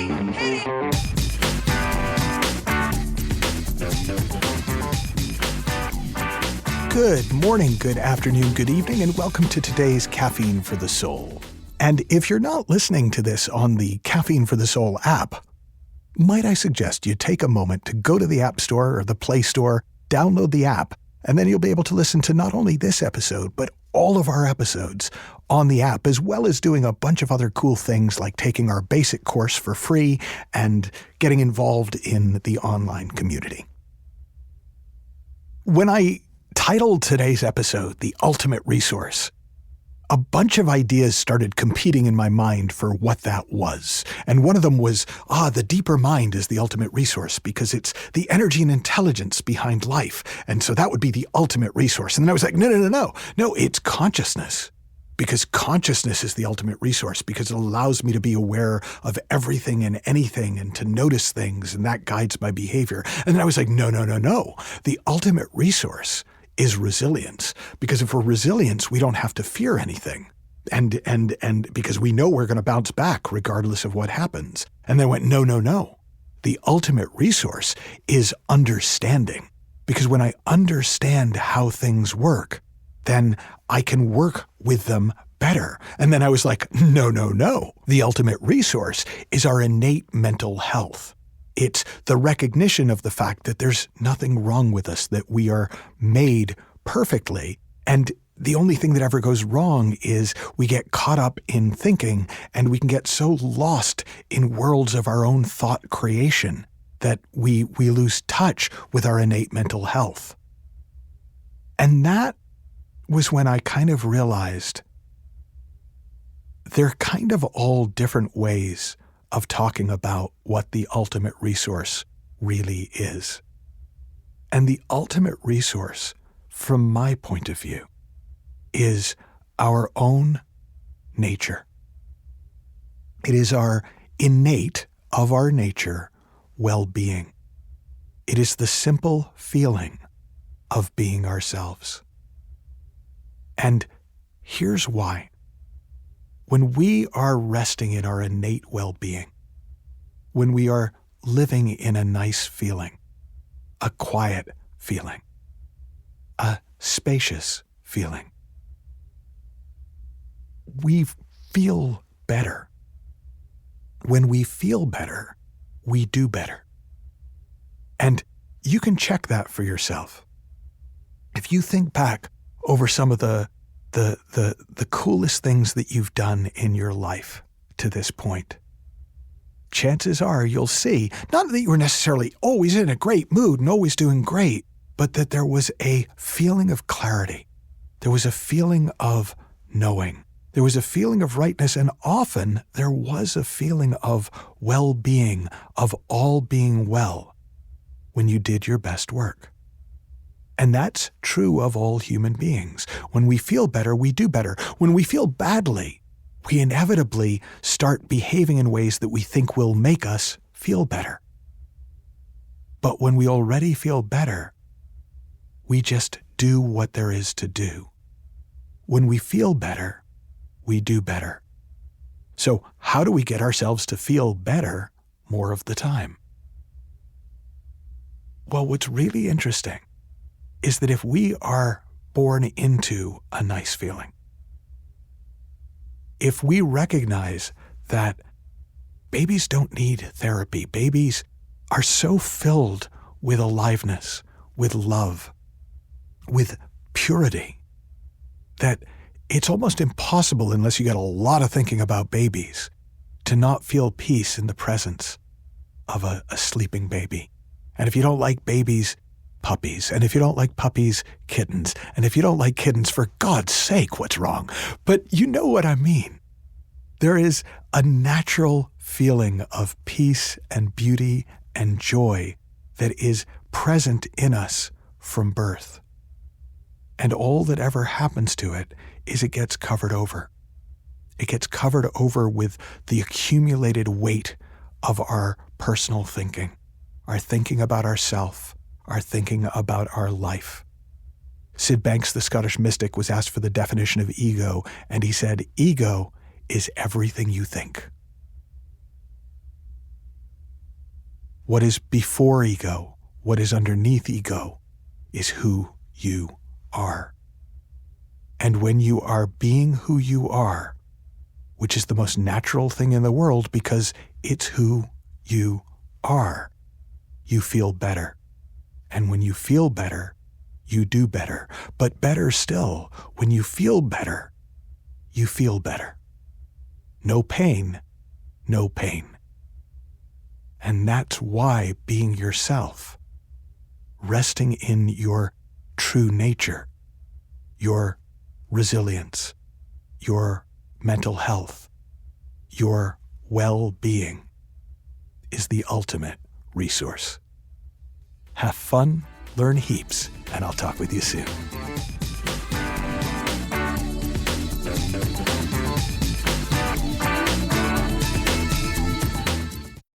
Good morning, good afternoon, good evening, and welcome to today's Caffeine for the Soul. And if you're not listening to this on the Caffeine for the Soul app, might I suggest you take a moment to go to the App Store or the Play Store, download the app, and then you'll be able to listen to not only this episode, but all of our episodes on the app, as well as doing a bunch of other cool things like taking our basic course for free and getting involved in the online community. When I titled today's episode, The Ultimate Resource, a bunch of ideas started competing in my mind for what that was. And one of them was, the deeper mind is the ultimate resource because it's the energy and intelligence behind life. And so that would be the ultimate resource. And then I was like, no, it's consciousness. Because consciousness is the ultimate resource because it allows me to be aware of everything and anything and to notice things, and that guides my behavior. And then I was like, no. The ultimate resource is resilience, because if we're resilient, we don't have to fear anything. And because we know we're going to bounce back regardless of what happens. And then I went, no. The ultimate resource is understanding. Because when I understand how things work, then I can work with them better. And then I was like, no. The ultimate resource is our innate mental health. It's the recognition of the fact that there's nothing wrong with us, that we are made perfectly. And the only thing that ever goes wrong is we get caught up in thinking, and we can get so lost in worlds of our own thought creation that we lose touch with our innate mental health. And that was when I kind of realized they're kind of all different ways of talking about what the ultimate resource really is. And the ultimate resource, from my point of view, is our own nature. It is our innate, of our nature, well-being. It is the simple feeling of being ourselves. And here's why. When we are resting in our innate well-being, when we are living in a nice feeling, a quiet feeling, a spacious feeling, we feel better. When we feel better, we do better. And you can check that for yourself. If you think back over some of the coolest things that you've done in your life to this point, chances are you'll see, not that you were necessarily always in a great mood and always doing great, but that there was a feeling of clarity. There was a feeling of knowing. There was a feeling of rightness, and often there was a feeling of well-being, of all being well, when you did your best work. And that's true of all human beings. When we feel better, we do better. When we feel badly, we inevitably start behaving in ways that we think will make us feel better. But when we already feel better, we just do what there is to do. When we feel better, we do better. So how do we get ourselves to feel better more of the time? Well, what's really interesting is that if we are born into a nice feeling, if we recognize that babies don't need therapy, babies are so filled with aliveness, with love, with purity, that it's almost impossible, unless you get a lot of thinking about babies, to not feel peace in the presence of a sleeping baby. And if you don't like babies, puppies. And if you don't like puppies, kittens. And if you don't like kittens, for God's sake, what's wrong? But you know what I mean. There is a natural feeling of peace and beauty and joy that is present in us from birth. And all that ever happens to it is it gets covered over. It gets covered over with the accumulated weight of our personal thinking, our thinking about ourself, our thinking about our life. Sid Banks, the Scottish mystic, was asked for the definition of ego, and he said, ego is everything you think. What is before ego, what is underneath ego, is who you are. And when you are being who you are, which is the most natural thing in the world because it's who you are, you feel better. And when you feel better, you do better. But better still, when you feel better, you feel better. No pain, no pain. And that's why being yourself, resting in your true nature, your resilience, your mental health, your well-being, is the ultimate resource. Have fun, learn heaps, and I'll talk with you soon.